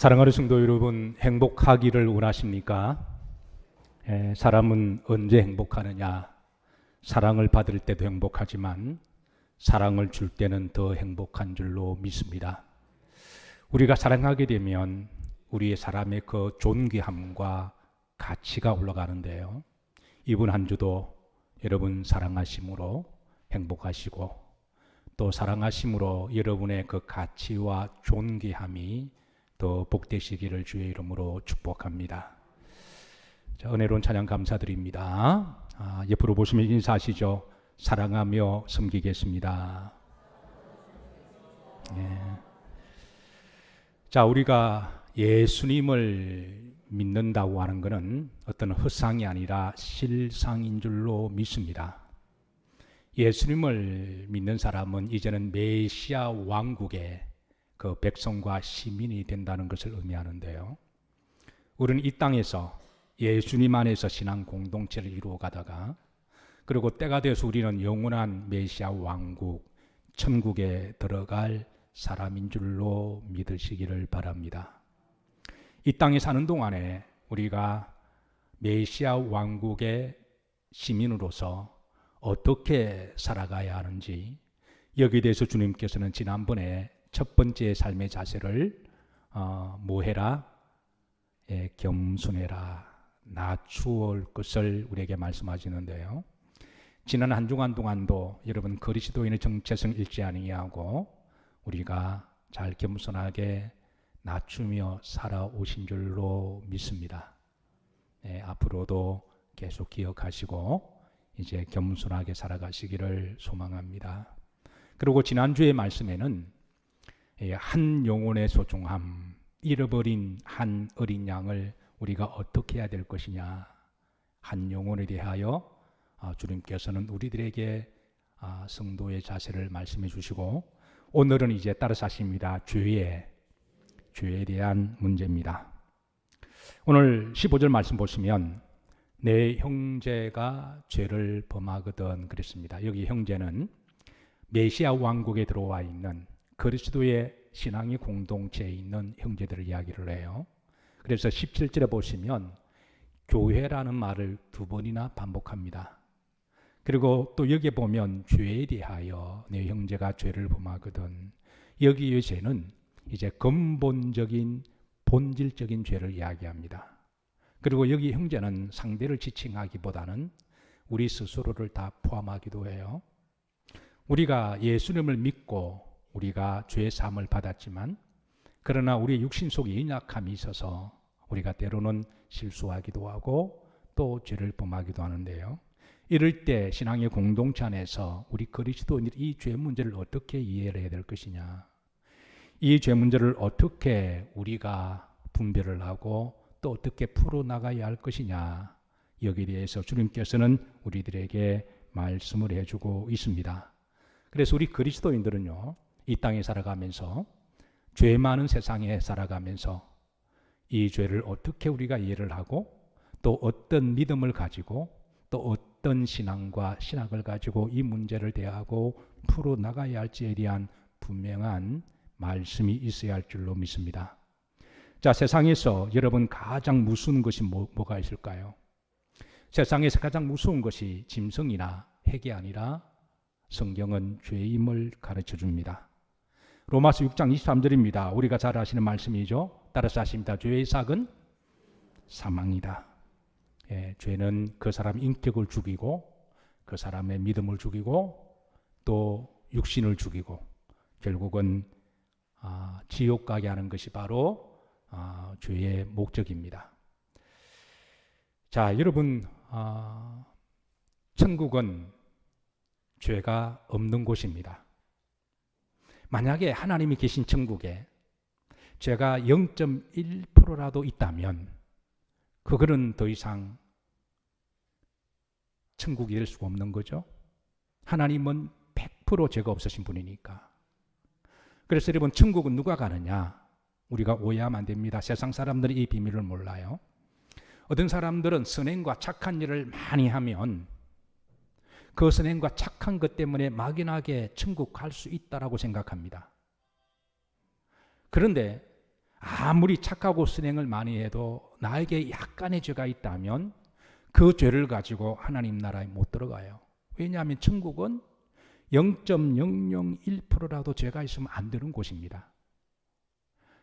사랑하는 성도 여러분, 행복하기를 원하십니까? 사람은 언제 행복하느냐? 사랑을 받을 때도 행복하지만 사랑을 줄 때는 더 행복한 줄로 믿습니다. 우리가 사랑하게 되면 우리의 사람의 그 존귀함과 가치가 올라가는데요. 이번 한 주도 여러분 사랑하심으로 행복하시고 또 사랑하심으로 여러분의 그 가치와 존귀함이 더 복되시기를 주의 이름으로 축복합니다. 자, 은혜로운 찬양 감사드립니다. 옆으로 보시면 인사하시죠. 사랑하며 섬기겠습니다. 예. 자, 우리가 예수님을 믿는다고 하는 것은 어떤 허상이 아니라 실상인 줄로 믿습니다. 예수님을 믿는 사람은 이제는 메시아 왕국의 그 백성과 시민이 된다는 것을 의미하는데요. 우리는 이 땅에서 예수님 안에서 신앙 공동체를 이루어 가다가 그리고 때가 되어서 우리는 영원한 메시아 왕국 천국에 들어갈 사람인 줄로 믿으시기를 바랍니다. 이 땅에 사는 동안에 우리가 메시아 왕국의 시민으로서 어떻게 살아가야 하는지 여기에 대해서 주님께서는 지난번에 첫 번째 삶의 자세를 뭐해라? 겸손해라, 낮추올 것을 우리에게 말씀하시는데요. 지난 한 주간 동안도 여러분 그리스도인의 정체성 잃지 아니하고 우리가 잘 겸손하게 낮추며 살아오신 줄로 믿습니다. 앞으로도 계속 기억하시고 이제 겸손하게 살아가시기를 소망합니다. 그리고 지난주의 말씀에는 한 영혼의 소중함, 잃어버린 한 어린 양을 우리가 어떻게 해야 될 것이냐, 한 영혼에 대하여 주님께서는 우리들에게 성도의 자세를 말씀해 주시고 오늘은 이제 따라서 하십니다. 죄에 대한 문제입니다. 오늘 15절 말씀 보시면 내 형제가 죄를 범하거든 그랬습니다. 여기 형제는 메시아 왕국에 들어와 있는 그리스도의 신앙의 공동체에 있는 형제들을 이야기를 해요. 그래서 17절에 보시면 교회라는 말을 두 번이나 반복합니다. 그리고 또 여기에 보면 죄에 대하여 내 형제가 죄를 범하거든, 여기의 죄는 이제 근본적인 본질적인 죄를 이야기합니다. 그리고 여기 형제는 상대를 지칭하기보다는 우리 스스로를 다 포함하기도 해요. 우리가 예수님을 믿고 우리가 죄 사함을 받았지만 그러나 우리의 육신 속에 연약함이 있어서 우리가 때로는 실수하기도 하고 또 죄를 범하기도 하는데요. 이럴 때 신앙의 공동체 안에서 우리 그리스도인들이 이 죄 문제를 어떻게 이해를 해야 될 것이냐, 이 죄 문제를 어떻게 우리가 분별을 하고 또 어떻게 풀어나가야 할 것이냐, 여기에 대해서 주님께서는 우리들에게 말씀을 해주고 있습니다. 그래서 우리 그리스도인들은요, 이 땅에 살아가면서 죄 많은 세상에 살아가면서 이 죄를 어떻게 우리가 이해를 하고 또 어떤 믿음을 가지고 또 어떤 신앙과 신학을 가지고 이 문제를 대하고 풀어나가야 할지에 대한 분명한 말씀이 있어야 할 줄로 믿습니다. 자, 세상에서 여러분 가장 무서운 것이 뭐가 있을까요? 세상에서 가장 무서운 것이 짐승이나 핵이 아니라 성경은 죄임을 가르쳐 줍니다. 로마서 6장 23절입니다. 우리가 잘 아시는 말씀이죠. 따라서 하십니다. 죄의 삭은 사망이다. 죄는 그 사람 인격을 죽이고 그 사람의 믿음을 죽이고 또 육신을 죽이고 결국은 지옥 가게 하는 것이 바로 죄의 목적입니다. 자, 여러분, 천국은 죄가 없는 곳입니다. 만약에 하나님이 계신 천국에 죄가 0.1%라도 있다면 그거는 더 이상 천국이 될 수가 없는 거죠. 하나님은 100% 죄가 없으신 분이니까. 그래서 여러분, 천국은 누가 가느냐? 우리가 오해하면 안 됩니다. 세상 사람들이 이 비밀을 몰라요. 어떤 사람들은 선행과 착한 일을 많이 하면 그 선행과 착한 것 때문에 막연하게 천국 갈 수 있다라고 생각합니다. 그런데 아무리 착하고 선행을 많이 해도 나에게 약간의 죄가 있다면 그 죄를 가지고 하나님 나라에 못 들어가요. 왜냐하면 천국은 0.001%라도 죄가 있으면 안 되는 곳입니다.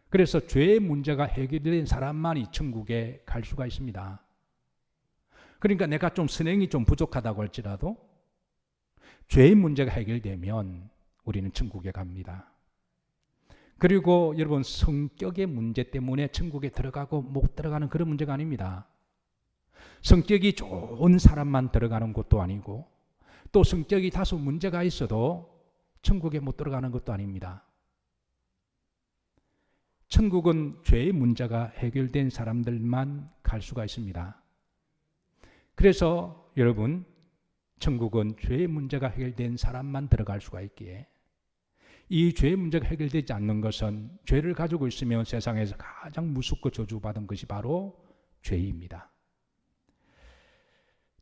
그래서 죄의 문제가 해결된 사람만이 천국에 갈 수가 있습니다. 그러니까 내가 좀 선행이 좀 부족하다고 할지라도 죄의 문제가 해결되면 우리는 천국에 갑니다. 그리고 여러분, 성격의 문제 때문에 천국에 들어가고 못 들어가는 그런 문제가 아닙니다. 성격이 좋은 사람만 들어가는 것도 아니고 또 성격이 다소 문제가 있어도 천국에 못 들어가는 것도 아닙니다. 천국은 죄의 문제가 해결된 사람들만 갈 수가 있습니다. 그래서 여러분, 천국은 죄의 문제가 해결된 사람만 들어갈 수가 있기에 이 죄의 문제가 해결되지 않는 것은 죄를 가지고 있으면 세상에서 가장 무섭고 저주받은 것이 바로 죄입니다.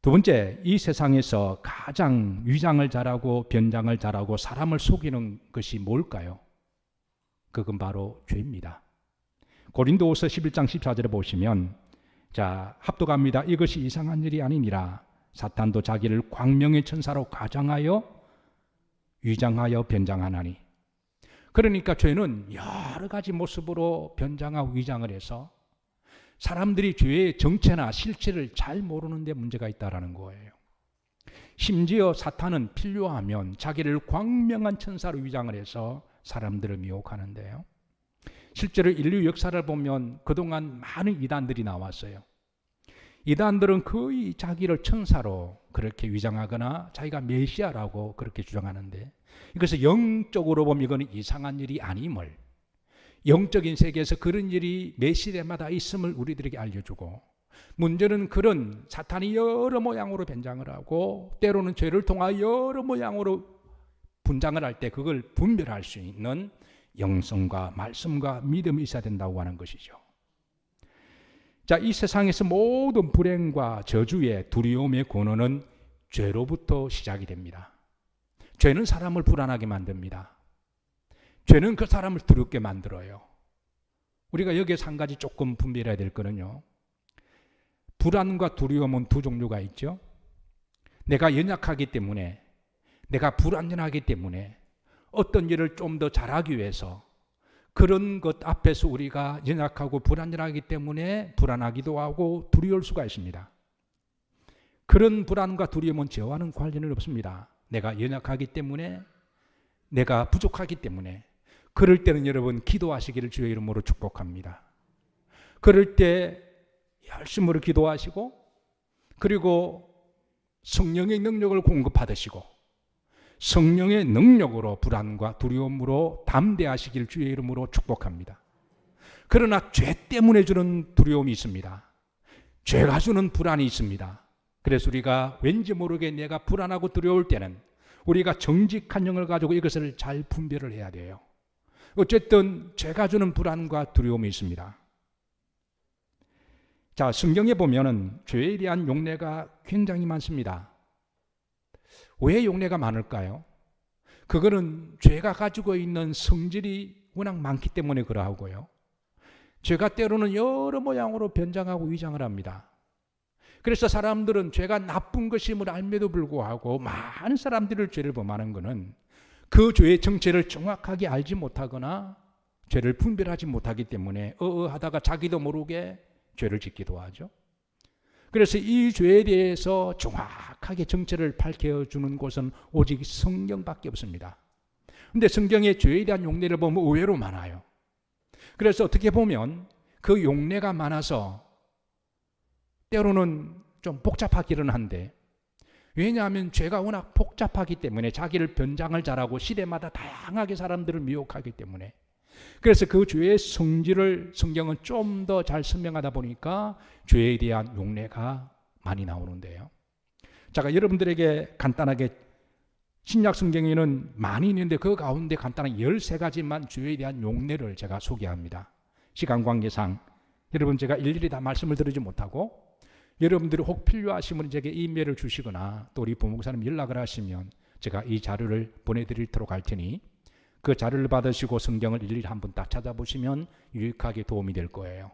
두 번째, 이 세상에서 가장 위장을 잘하고 변장을 잘하고 사람을 속이는 것이 뭘까요? 그건 바로 죄입니다. 고린도후서 11장 14절에 보시면, 자, 합독합니다. 이것이 이상한 일이 아니니라. 사탄도 자기를 광명의 천사로 가장하여 위장하여 변장하나니. 그러니까 죄는 여러 가지 모습으로 변장하고 위장을 해서 사람들이 죄의 정체나 실체를 잘 모르는 데 문제가 있다는 거예요. 심지어 사탄은 필요하면 자기를 광명한 천사로 위장을 해서 사람들을 미혹하는데요. 실제로 인류 역사를 보면 그동안 많은 이단들이 나왔어요. 이단들은 거의 자기를 천사로 그렇게 위장하거나 자기가 메시아라고 그렇게 주장하는데, 이것을 영적으로 보면 이거는 이상한 일이 아님을, 영적인 세계에서 그런 일이 매 시대마다 있음을 우리들에게 알려주고, 문제는 그런 사탄이 여러 모양으로 변장을 하고 때로는 죄를 통하여 여러 모양으로 분장을 할 때 그걸 분별할 수 있는 영성과 말씀과 믿음이 있어야 된다고 하는 것이죠. 자, 이 세상에서 모든 불행과 저주의 두려움의 근원은 죄로부터 시작이 됩니다. 죄는 사람을 불안하게 만듭니다. 죄는 그 사람을 두렵게 만들어요. 우리가 여기에서 한 가지 조금 분별해야 될 거는요, 불안과 두려움은 두 종류가 있죠. 내가 연약하기 때문에, 내가 불안전하기 때문에 어떤 일을 좀 더 잘하기 위해서 그런 것 앞에서 우리가 연약하고 불안전하기 때문에 불안하기도 하고 두려울 수가 있습니다. 그런 불안과 두려움은 죄와는 관련이 없습니다. 내가 연약하기 때문에, 내가 부족하기 때문에, 그럴 때는 여러분 기도하시기를 주의 이름으로 축복합니다. 그럴 때 열심으로 기도하시고, 그리고 성령의 능력을 공급받으시고 성령의 능력으로 불안과 두려움으로 담대하시길 주의 이름으로 축복합니다. 그러나 죄 때문에 주는 두려움이 있습니다. 죄가 주는 불안이 있습니다. 그래서 우리가 왠지 모르게 내가 불안하고 두려울 때는 우리가 정직한 영을 가지고 이것을 잘 분별을 해야 돼요. 어쨌든 죄가 주는 불안과 두려움이 있습니다. 자, 성경에 보면은 죄에 대한 용례가 굉장히 많습니다. 왜 용례가 많을까요? 그거는 죄가 가지고 있는 성질이 워낙 많기 때문에 그러하고요. 죄가 때로는 여러 모양으로 변장하고 위장을 합니다. 그래서 사람들은 죄가 나쁜 것임을 알면도 불구하고 많은 사람들이 죄를 범하는 것은 그 죄의 정체를 정확하게 알지 못하거나 죄를 분별하지 못하기 때문에 하다가 자기도 모르게 죄를 짓기도 하죠. 그래서 이 죄에 대해서 정확하게 정체를 밝혀주는 곳은 오직 성경밖에 없습니다. 그런데 성경의 죄에 대한 용례를 보면 의외로 많아요. 그래서 어떻게 보면 그 용례가 많아서 때로는 좀 복잡하기는 한데, 왜냐하면 죄가 워낙 복잡하기 때문에 자기를 변장을 잘하고 시대마다 다양하게 사람들을 미혹하기 때문에, 그래서 그 죄의 성질을 성경은 좀 더 잘 설명하다 보니까 죄에 대한 용례가 많이 나오는데요. 제가 여러분들에게 간단하게 신약 성경에는 많이 있는데 그 가운데 간단하게 13가지만 죄에 대한 용례를 제가 소개합니다. 시간 관계상 여러분 제가 일일이 다 말씀을 드리지 못하고, 여러분들이 혹 필요하시면 제게 이메일을 주시거나 또 우리 부목사님 연락을 하시면 제가 이 자료를 보내드리도록 할 테니 그 자료를 받으시고 성경을 일일이 한번 딱 찾아보시면 유익하게 도움이 될 거예요.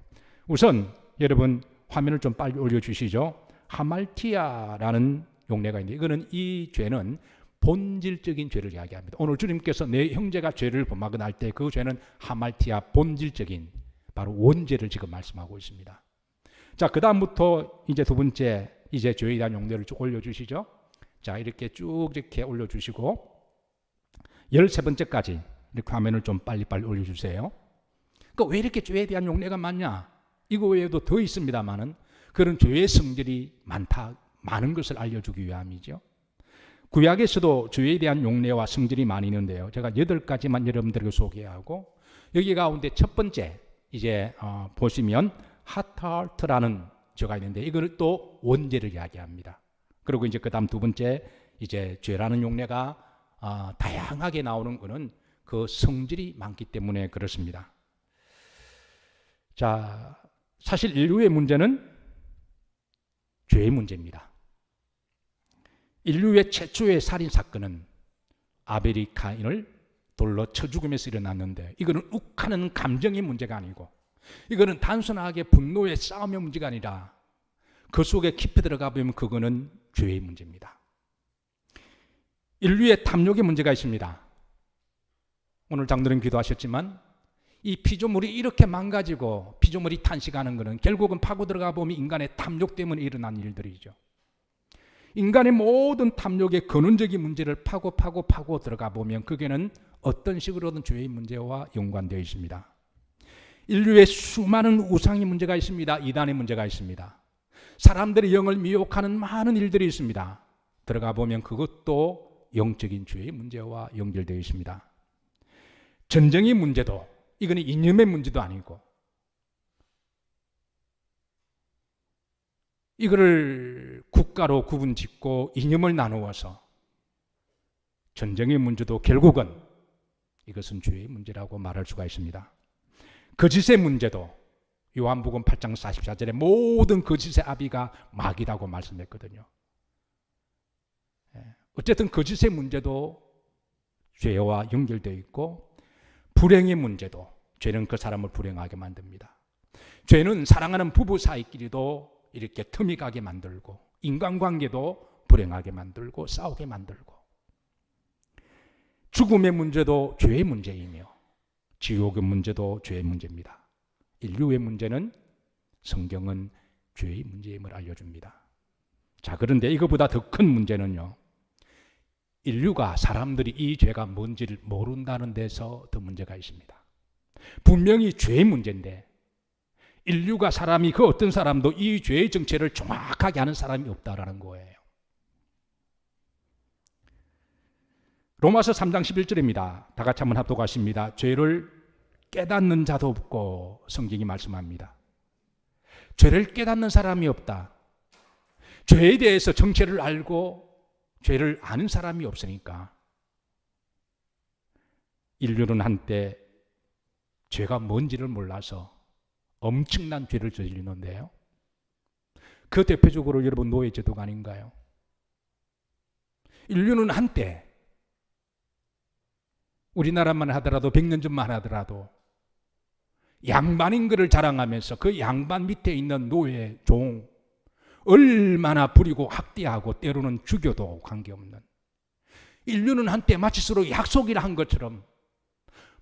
우선 여러분 화면을 좀 빨리 올려주시죠. 하말티아라는 용례가 있는데 이거는 이 죄는 본질적인 죄를 이야기합니다. 오늘 주님께서 내 형제가 죄를 범하거나 할 때 그 죄는 하말티아 본질적인 바로 원죄를 지금 말씀하고 있습니다. 자, 그 다음부터 이제 두 번째 이제 죄에 대한 용례를 쭉 올려주시죠. 자, 이렇게 쭉 이렇게 올려주시고 13번째까지 이렇게 화면을 좀 빨리빨리 올려주세요. 그러니까 왜 이렇게 죄에 대한 용례가 많냐? 이거 외에도 더 있습니다만은 그런 죄의 성질이 많은 것을 알려주기 위함이죠. 구약에서도 죄에 대한 용례와 성질이 많이 있는데요. 제가 8가지만 여러분들에게 소개하고 여기 가운데 첫 번째 이제 보시면 하타르트라는 죄가 있는데 이거는 또 원죄를 이야기합니다. 그리고 이제 그 다음 두 번째 이제 죄라는 용례가 다양하게 나오는 것은 그 성질이 많기 때문에 그렇습니다. 자, 사실 인류의 문제는 죄의 문제입니다. 인류의 최초의 살인 사건은 아벨이 카인을 돌로 쳐 죽으면서 일어났는데 이거는 욱하는 감정의 문제가 아니고 이거는 단순하게 분노의 싸움의 문제가 아니라 그 속에 깊이 들어가 보면 그거는 죄의 문제입니다. 인류의 탐욕의 문제가 있습니다. 오늘 장로님 기도하셨지만 이 피조물이 이렇게 망가지고 피조물이 탄식하는 것은 결국은 파고 들어가 보면 인간의 탐욕 때문에 일어난 일들이죠. 인간의 모든 탐욕의 근원적인 문제를 파고 들어가 보면 그게는 어떤 식으로든 죄의 문제와 연관되어 있습니다. 인류의 수많은 우상의 문제가 있습니다. 이단의 문제가 있습니다. 사람들의 영을 미혹하는 많은 일들이 있습니다. 들어가 보면 그것도 영적인 죄의 문제와 연결되어 있습니다. 전쟁의 문제도 이거는 이념의 문제도 아니고 이거를 국가로 구분짓고 이념을 나누어서 전쟁의 문제도 결국은 이것은 죄의 문제라고 말할 수가 있습니다. 거짓의 문제도 요한복음 8장 44절에 모든 거짓의 아비가 마귀라고 말씀했거든요. 어쨌든 거짓의 문제도 죄와 연결되어 있고 불행의 문제도 죄는 그 사람을 불행하게 만듭니다. 죄는 사랑하는 부부 사이끼리도 이렇게 틈이 가게 만들고 인간관계도 불행하게 만들고 싸우게 만들고 죽음의 문제도 죄의 문제이며 지옥의 문제도 죄의 문제입니다. 인류의 문제는 성경은 죄의 문제임을 알려줍니다. 자, 그런데 이거보다 더 큰 문제는요, 인류가 사람들이 이 죄가 뭔지를 모른다는 데서 더 문제가 있습니다. 분명히 죄의 문제인데 인류가 사람이 그 어떤 사람도 이 죄의 정체를 정확하게 아는 사람이 없다라는 거예요. 로마서 3장 11절입니다. 다 같이 한번 합독하십니다. 죄를 깨닫는 자도 없고 성경이 말씀합니다. 죄를 깨닫는 사람이 없다. 죄에 대해서 정체를 알고 죄를 아는 사람이 없으니까 인류는 한때 죄가 뭔지를 몰라서 엄청난 죄를 저지르는데요. 그 대표적으로 여러분 노예제도가 아닌가요? 인류는 한때 우리나라만 하더라도 100년 전만 하더라도 양반인 것을 자랑하면서 그 양반 밑에 있는 노예, 종 얼마나 부리고 학대하고 때로는 죽여도 관계없는 인류는 한때 마치 서로 약속이라 한 것처럼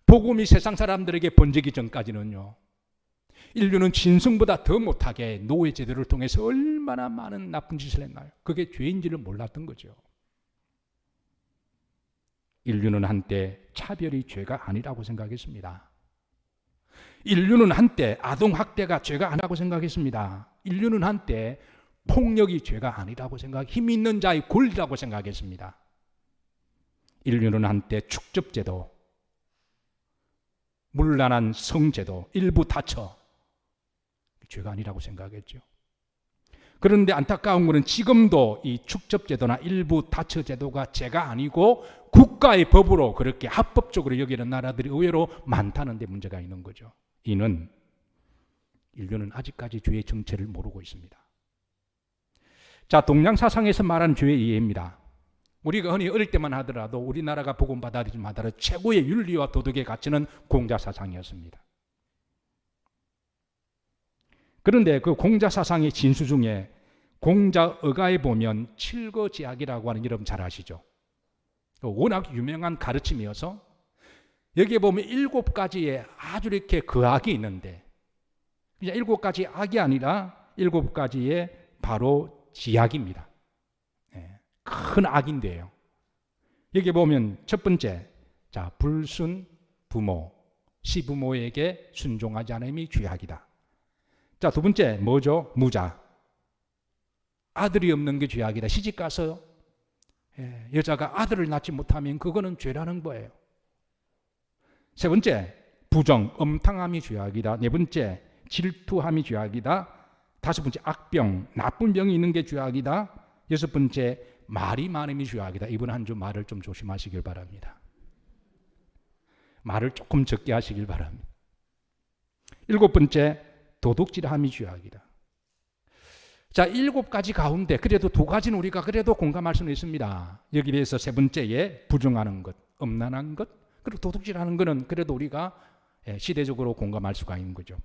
복음이 세상 사람들에게 번지기 전까지는요, 인류는 짐승보다 더 못하게 노예 제도를 통해서 얼마나 많은 나쁜 짓을 했나요? 그게 죄인지를 몰랐던 거죠. 인류는 한때 차별이 죄가 아니라고 생각했습니다. 인류는 한때 아동학대가 죄가 아니라고 생각했습니다. 인류는 한때 폭력이 죄가 아니라고 힘 있는 자의 권리라고 생각했습니다. 인류는 한때 축접제도, 문란한 성제도, 일부 다처 죄가 아니라고 생각했죠. 그런데 안타까운 것은 지금도 이 축접제도나 일부 다처제도가 죄가 아니고 국가의 법으로 그렇게 합법적으로 여기는 나라들이 의외로 많다는 데 문제가 있는 거죠. 이는 인류는 아직까지 죄의 정체를 모르고 있습니다. 자, 동양 사상에서 말하는 죄의 이해입니다. 우리가 흔히 어릴 때만 하더라도 우리나라가 복음 받아들이지 하더라도 최고의 윤리와 도덕의 가치는 공자 사상이었습니다. 그런데 그 공자 사상의 진수 중에 공자의가에 보면 칠거지학이라고 하는, 여러분 잘 아시죠? 워낙 유명한 가르침이어서 여기에 보면 7가지의 아주 이렇게 거악이 있는데, 그냥 7가지 악이 아니라 7가지의 바로 지약입니다. 큰 악인데요. 여기 보면 첫 번째, 자, 불순 부모, 시부모에게 순종하지 않음이 죄악이다. 자, 두 번째 뭐죠? 무자, 아들이 없는 게 죄악이다. 시집 가서 여자가 아들을 낳지 못하면 그거는 죄라는 거예요. 세 번째, 부정, 엄탕함이 죄악이다. 네 번째, 질투함이 죄악이다. 다섯 번째, 악병, 나쁜 병이 있는 게 죄악이다. 여섯 번째, 말이 많음이 죄악이다. 이번 한 주 말을 좀 조심하시길 바랍니다. 말을 조금 적게 하시길 바랍니다. 일곱 번째, 도둑질함이 죄악이다. 자, 7가지 가운데 그래도 2가지는 우리가 그래도 공감할 수는 있습니다. 여기 대해서 세 번째에 부정하는 것, 엄난한 것, 그리고 도둑질하는 것은 그래도 우리가 시대적으로 공감할 수가 있는 거죠.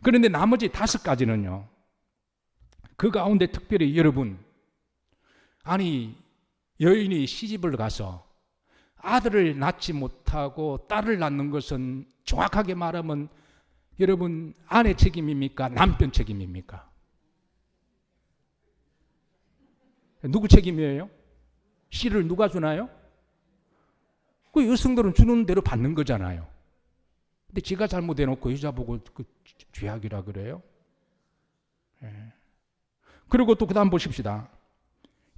그런데 나머지 5가지는요, 그 가운데 특별히 여러분, 아니 여인이 시집을 가서 아들을 낳지 못하고 딸을 낳는 것은 정확하게 말하면 여러분 아내 책임입니까? 남편 책임입니까? 누구 책임이에요? 씨를 누가 주나요? 그 여성들은 주는 대로 받는 거잖아요. 근데 지가 잘못해놓고 여자 보고 그 죄악이라 그래요? 그리고 또 그 다음 보십시다.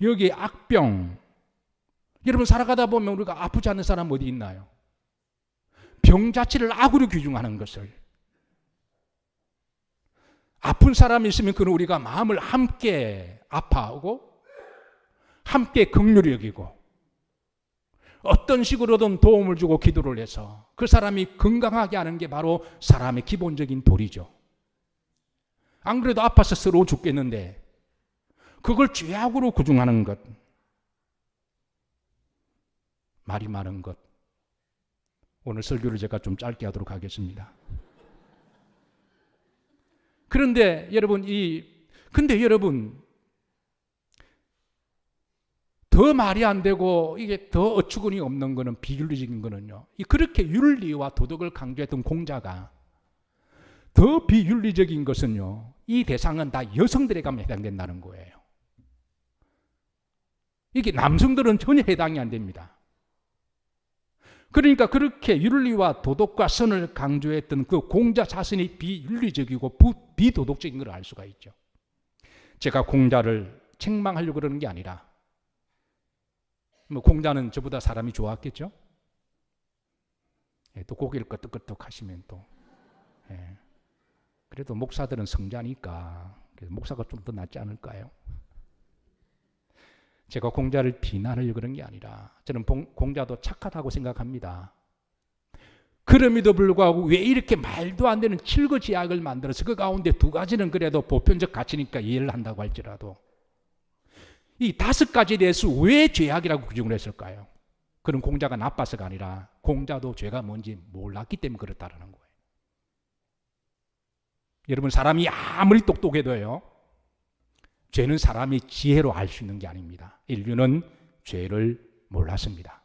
여기 악병. 여러분 살아가다 보면 우리가 아프지 않은 사람 어디 있나요? 병 자체를 악으로 규정하는 것을. 아픈 사람이 있으면 그는 우리가 마음을 함께 아파하고 함께 긍휼히 여기고 어떤 식으로든 도움을 주고 기도를 해서 그 사람이 건강하게 하는 게 바로 사람의 기본적인 도리죠. 안 그래도 아파서 서러워 죽겠는데 그걸 죄악으로 규정하는 것, 말이 많은 것. 오늘 설교를 제가 좀 짧게 하도록 하겠습니다. 그런데 여러분 더 말이 안 되고 이게 더 어처구니 없는 거는, 비윤리적인 거는요, 그렇게 윤리와 도덕을 강조했던 공자가 더 비윤리적인 것은요, 이 대상은 다 여성들에게만 해당된다는 거예요. 이게 남성들은 전혀 해당이 안 됩니다. 그러니까 그렇게 윤리와 도덕과 선을 강조했던 그 공자 자신이 비윤리적이고 비도덕적인 걸 알 수가 있죠. 제가 공자를 책망하려고 그러는 게 아니라, 뭐 공자는 저보다 사람이 좋았겠죠? 또 고개를 끄덕끄덕 하시면 또. 그래도 목사들은 성자니까 목사가 좀 더 낫지 않을까요? 제가 공자를 비난하려고 그런 게 아니라 저는 공자도 착하다고 생각합니다. 그럼에도 불구하고 왜 이렇게 말도 안 되는 7거지약을 만들어서 그 가운데 2가지는 그래도 보편적 가치니까 이해를 한다고 할지라도 이 5가지에 대해서 왜 죄악이라고 규정을 했을까요? 그런 공자가 나빠서가 아니라 공자도 죄가 뭔지 몰랐기 때문에 그렇다는 거예요. 여러분 사람이 아무리 똑똑해도요, 죄는 사람이 지혜로 알 수 있는 게 아닙니다. 인류는 죄를 몰랐습니다.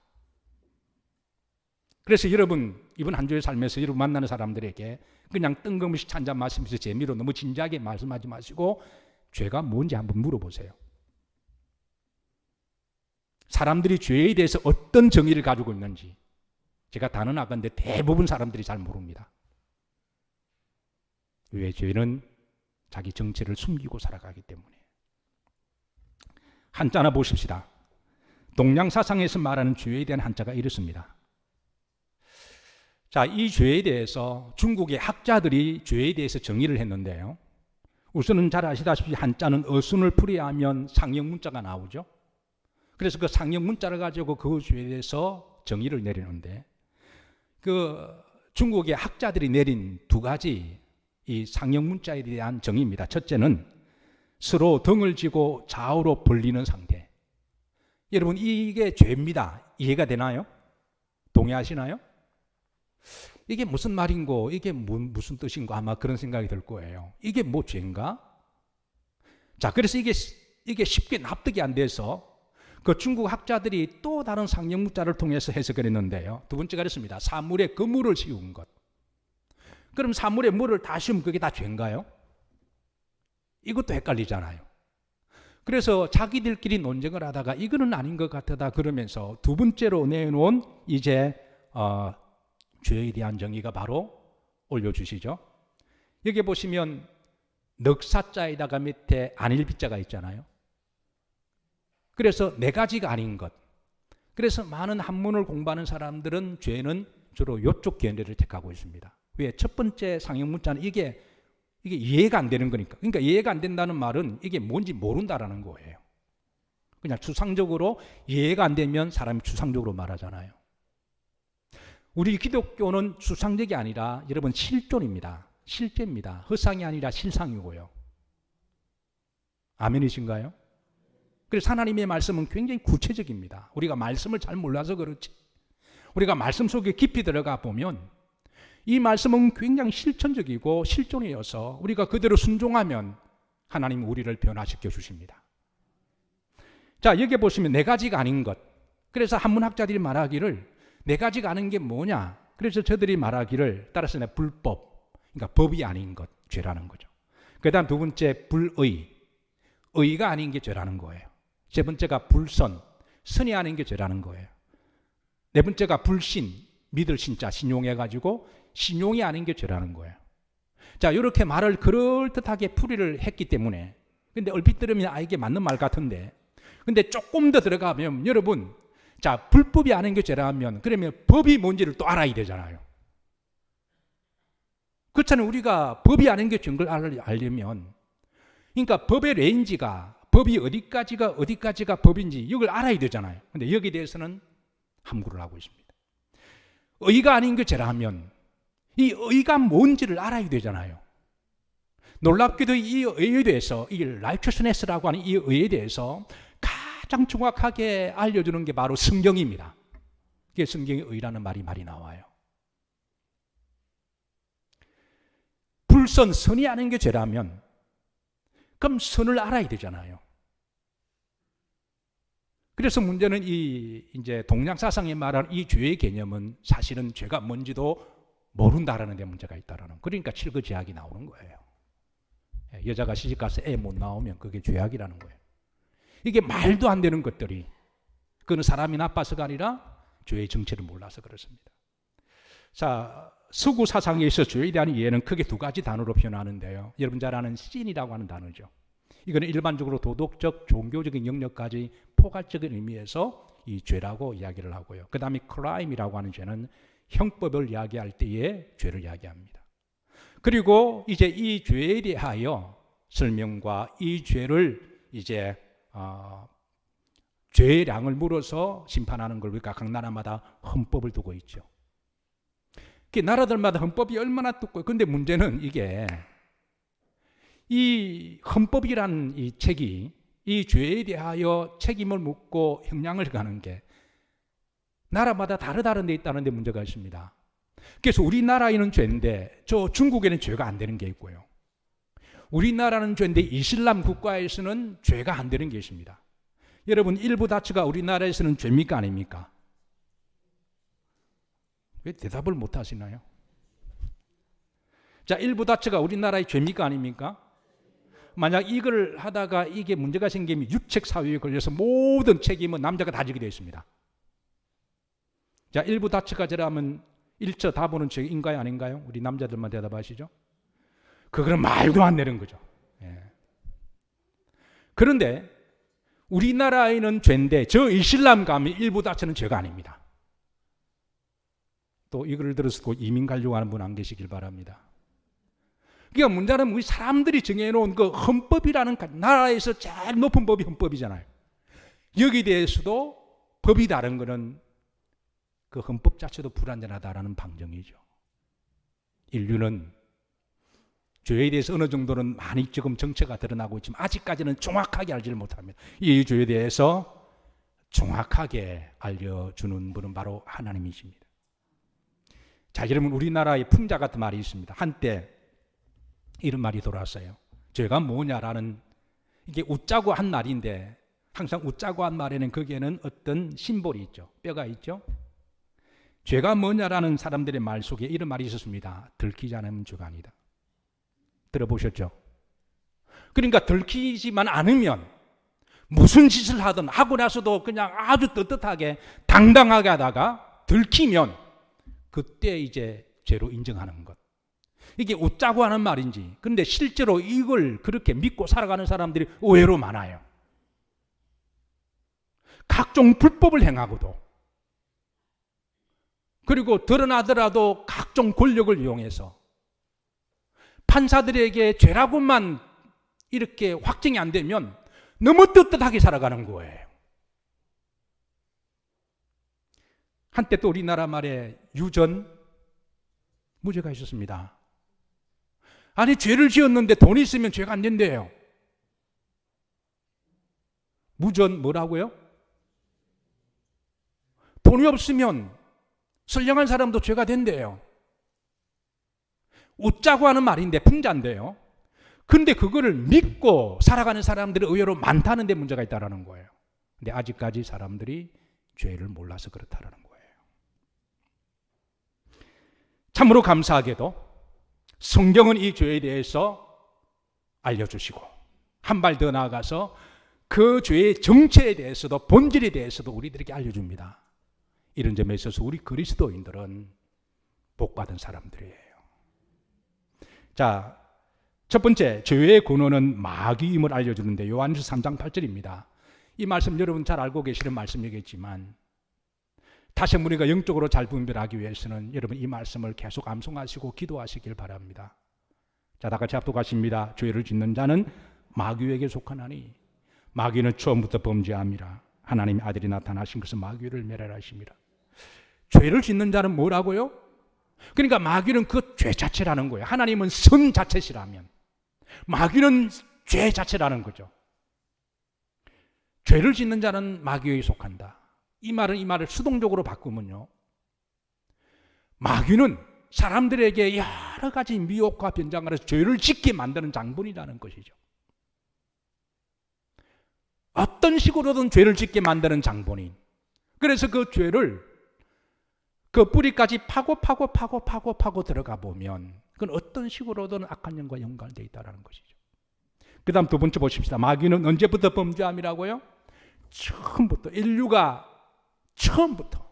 그래서 여러분 이번 한 주의 삶에서 여러분 만나는 사람들에게 그냥 뜬금없이 한잔 마시면서 재미로 너무 진지하게 말씀하지 마시고 죄가 뭔지 한번 물어보세요. 사람들이 죄에 대해서 어떤 정의를 가지고 있는지 제가 단언하건대 대부분 사람들이 잘 모릅니다. 왜? 죄는 자기 정체를 숨기고 살아가기 때문에. 한자나 보십시다. 동양사상에서 말하는 죄에 대한 한자가 이렇습니다. 자, 이 죄에 대해서 중국의 학자들이 죄에 대해서 정의를 했는데요, 우선은 잘 아시다시피 한자는 어순을 풀이하면 상형문자가 나오죠. 그래서 그 상형문자를 가지고 그 죄에 대해서 정의를 내리는데, 그 중국의 학자들이 내린 2가지 이 상형문자에 대한 정의입니다. 첫째는 서로 등을 쥐고 좌우로 벌리는 상태. 여러분 이게 죄입니다. 이해가 되나요? 동의하시나요? 이게 무슨 말인고 이게 무슨 뜻인고 아마 그런 생각이 들 거예요. 이게 뭐 죄인가? 자, 그래서 이게 쉽게 납득이 안 돼서 그 중국 학자들이 또 다른 상형문자를 통해서 해석을 했는데요. 두 번째가 그랬습니다. 사물에 그물을 씌운 것. 그럼 사물에 물을 다 씌우면 그게 다 죄인가요? 이것도 헷갈리잖아요. 그래서 자기들끼리 논쟁을 하다가 이거는 아닌 것 같다 그러면서 두 번째로 내놓은 이제 죄에 대한 정의가 바로 올려주시죠. 여기 보시면 넉사자에다가 밑에 안일비자가 있잖아요. 그래서 네 가지가 아닌 것. 그래서 많은 한문을 공부하는 사람들은 죄는 주로 이쪽 견해를 택하고 있습니다. 왜? 첫 번째 상형문자는 이게 이해가 안 되는 거니까. 그러니까 이해가 안 된다는 말은 이게 뭔지 모른다라는 거예요. 그냥 추상적으로 이해가 안 되면 사람이 추상적으로 말하잖아요. 우리 기독교는 추상적이 아니라 여러분 실존입니다. 실제입니다. 허상이 아니라 실상이고요. 아멘이신가요? 그래서 하나님의 말씀은 굉장히 구체적입니다. 우리가 말씀을 잘 몰라서 그렇지. 우리가 말씀 속에 깊이 들어가 보면 이 말씀은 굉장히 실천적이고 실존이어서 우리가 그대로 순종하면 하나님 우리를 변화시켜 주십니다. 자, 여기 보시면 네 가지가 아닌 것. 그래서 한문학자들이 말하기를 네 가지가 아닌 게 뭐냐? 그래서 저들이 말하기를 따라서 불법, 그러니까 법이 아닌 것, 죄라는 거죠. 그 다음 두 번째 불의, 의가 아닌 게 죄라는 거예요. 세 번째가 불선, 선이 아닌 게 죄라는 거예요. 네 번째가 불신, 믿을 신자, 신용해가지고 신용이 아닌 게 죄라는 거예요. 자, 이렇게 말을 그럴듯하게 풀이를 했기 때문에, 근데 얼핏 들으면 이게 맞는 말 같은데, 근데 조금 더 들어가면 여러분, 자, 불법이 아닌 게 죄라면 그러면 법이 뭔지를 또 알아야 되잖아요. 그렇잖아요. 우리가 법이 아닌 게 죄인 걸 알려면, 그러니까 법의 레인지가, 법이 어디까지가 법인지 이걸 알아야 되잖아요. 근데 여기에 대해서는 함구를 하고 있습니다. 의가 아닌 게 죄라면 이 의가 뭔지를 알아야 되잖아요. 놀랍게도 이 의에 대해서, 이 righteousness라고 하는 이 의에 대해서 가장 정확하게 알려주는 게 바로 성경입니다. 그게 성경의 의라는 말이 나와요. 불선, 선이 아닌 게 죄라면 그럼 선을 알아야 되잖아요. 그래서 문제는 이제 동양 사상이 말하는 이 죄의 개념은 사실은 죄가 뭔지도 모른다라는 데 문제가 있다라는. 그러니까 칠거죄악이 나오는 거예요. 여자가 시집가서 애 못 나오면 그게 죄악이라는 거예요. 이게 말도 안 되는 것들이, 그건 사람이 나빠서가 아니라 죄의 정체를 몰라서 그렇습니다. 자, 서구 사상에 있어 죄에 대한 이해는 크게 두 가지 단어로 표현하는데요. 여러분 잘 아는 sin이라고 하는 단어죠. 이거는 일반적으로 도덕적, 종교적인 영역까지 포괄적인 의미에서 이 죄라고 이야기를 하고요. 그 다음에 crime이라고 하는 죄는 형법을 이야기할 때의 죄를 이야기합니다. 그리고 이제 이 죄에 대하여 설명과 이 죄를 이제 죄량을 물어서 심판하는 걸 우리가 각 나라마다 헌법을 두고 있죠. 그 나라들마다 헌법이 얼마나 두꺼워요. 근데 문제는 이게 이 헌법이라는 이 책이 이 죄에 대하여 책임을 묻고 형량을 가는 게 나라마다 다른 데 있다는 데 문제가 있습니다. 그래서 우리나라에는 죄인데 저 중국에는 죄가 안 되는 게 있고요. 우리나라는 죄인데 이슬람 국가에서는 죄가 안 되는 게 있습니다. 여러분, 일부 다처가 우리나라에서는 죄입니까 아닙니까? 왜 대답을 못 하시나요? 자, 일부 다처가 우리나라의 죄입니까 아닙니까? 만약 이걸 하다가 이게 문제가 생기면 유책 사유에 걸려서 모든 책임은 남자가 다 지게 되어 있습니다. 자, 일부 다처가 저라면 1차 다보는 죄인가요 아닌가요? 우리 남자들만 대답하시죠. 그거는 말도 안 되는 거죠. 예. 그런데 우리나라에는 죄인데 저 이슬람 가면 일부 다처는 죄가 아닙니다. 또 이걸 들어서 이민 가려고 하는 분 안 계시길 바랍니다. 그러니까 문제는 우리 사람들이 정해놓은 그 헌법이라는 나라에서 제일 높은 법이 헌법이잖아요. 여기에 대해서도 법이 다른 거는 그 헌법 자체도 불완전하다라는 방정이죠. 인류는 죄에 대해서 어느 정도는 많이 지금 정체가 드러나고 있지만 아직까지는 정확하게 알지를 못합니다. 이 죄에 대해서 정확하게 알려주는 분은 바로 하나님이십니다. 자, 여러분, 우리나라의 풍자 같은 말이 있습니다. 한때 이런 말이 돌아왔어요. 죄가 뭐냐라는, 이게 웃자고 한 말인데 항상 웃자고 한 말에는 거기에는 어떤 심볼이 있죠. 뼈가 있죠. 죄가 뭐냐라는 사람들의 말 속에 이런 말이 있었습니다. 들키지 않으면 죄가 아니다. 들어보셨죠? 그러니까 들키지만 않으면 무슨 짓을 하든 하고 나서도 그냥 아주 떳떳하게 당당하게 하다가 들키면 그때 이제 죄로 인정하는 것. 이게 웃자고 하는 말인지, 근데 실제로 이걸 그렇게 믿고 살아가는 사람들이 의외로 많아요. 각종 불법을 행하고도, 그리고 드러나더라도 각종 권력을 이용해서 판사들에게 죄라고만 이렇게 확정이 안 되면 너무 떳떳하게 살아가는 거예요. 한때 또 우리나라 말에 유전 무죄가 있었습니다. 아니, 죄를 지었는데 돈이 있으면 죄가 안 된대요. 무전 뭐라고요? 돈이 없으면 선량한 사람도 죄가 된대요. 웃자고 하는 말인데 풍자인데요. 근데 그거를 믿고 살아가는 사람들이 의외로 많다는 데 문제가 있다는 거예요. 근데 아직까지 사람들이 죄를 몰라서 그렇다는 거예요. 참으로 감사하게도 성경은 이 죄에 대해서 알려주시고 한 발 더 나아가서 그 죄의 정체에 대해서도 본질에 대해서도 우리들에게 알려줍니다. 이런 점에 있어서 우리 그리스도인들은 복받은 사람들이에요. 자, 첫 번째, 죄의 근원은 마귀임을 알려주는데 요한일서 3장 8절입니다. 이 말씀 여러분 잘 알고 계시는 말씀이겠지만 다시 한번 우리가 영적으로 잘 분별하기 위해서는 여러분 이 말씀을 계속 암송하시고 기도하시길 바랍니다. 자, 다 같이 합독하십니다. 죄를 짓는 자는 마귀에게 속하나니 마귀는 처음부터 범죄함이라. 하나님의 아들이 나타나신 것은 마귀를 멸하심이라. 죄를 짓는 자는 뭐라고요? 그러니까 마귀는 그 죄 자체라는 거예요. 하나님은 선 자체시라면 마귀는 죄 자체라는 거죠. 죄를 짓는 자는 마귀에게 속한다. 이 말을 수동적으로 바꾸면요, 마귀는 사람들에게 여러 가지 미혹과 변장을 해서 죄를 짓게 만드는 장본이라는 것이죠. 어떤 식으로든 죄를 짓게 만드는 장본인. 그래서 그 죄를 그 뿌리까지 파고 들어가 보면 그건 어떤 식으로든 악한 영과 연관되어 있다는 것이죠. 그 다음 두 번째 보십시다. 마귀는 언제부터 범죄함이라고요? 인류가 처음부터,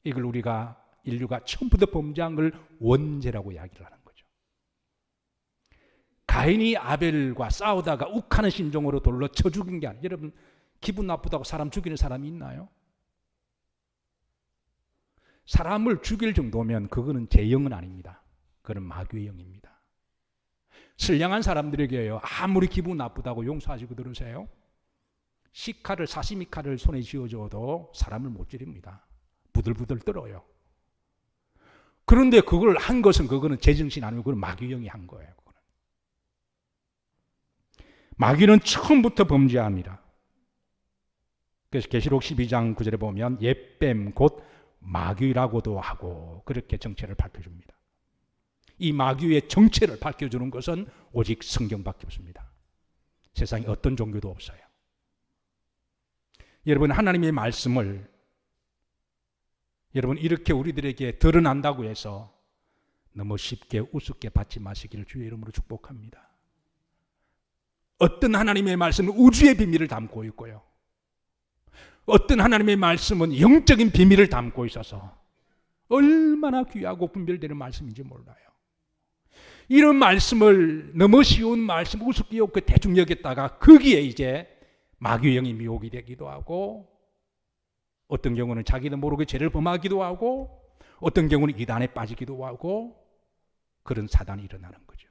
이걸 우리가 인류가 처음부터 범죄한 걸 원죄라고 이야기를 하는 거죠. 가인이 아벨과 싸우다가 욱하는 심정으로 돌로 쳐 죽인 게 아니에요. 여러분, 기분 나쁘다고 사람 죽이는 사람이 있나요? 사람을 죽일 정도면 그거는 제 영은 아닙니다. 그건 마귀의 영입니다. 선량한 사람들에게요, 아무리 기분 나쁘다고 용서하시고 들으세요. 시칼을, 사시미 칼을 손에 쥐어줘도 사람을 못 찌릅니다. 부들부들 떨어요. 그런데 그걸 한 것은 그거는 제정신 아니고 그건 마귀의 영이 한 거예요. 그거는. 마귀는 처음부터 범죄함이라. 그래서 계시록 12장 9절에 보면 옛뱀 곧 마귀라고도 하고 그렇게 정체를 밝혀줍니다. 이 마귀의 정체를 밝혀주는 것은 오직 성경밖에 없습니다. 세상에 어떤 종교도 없어요. 여러분, 하나님의 말씀을 여러분 이렇게 우리들에게 드러난다고 해서 너무 쉽게 우습게 받지 마시기를 주의 이름으로 축복합니다. 어떤 하나님의 말씀은 우주의 비밀을 담고 있고요, 어떤 하나님의 말씀은 영적인 비밀을 담고 있어서 얼마나 귀하고 분별되는 말씀인지 몰라요. 이런 말씀을 너무 쉬운 말씀 우습게 여기고 대충 여겼다가 거기에 이제 마귀의 영이 미혹이 되기도 하고, 어떤 경우는 자기도 모르게 죄를 범하기도 하고, 어떤 경우는 이단에 빠지기도 하고, 그런 사단이 일어나는 거죠.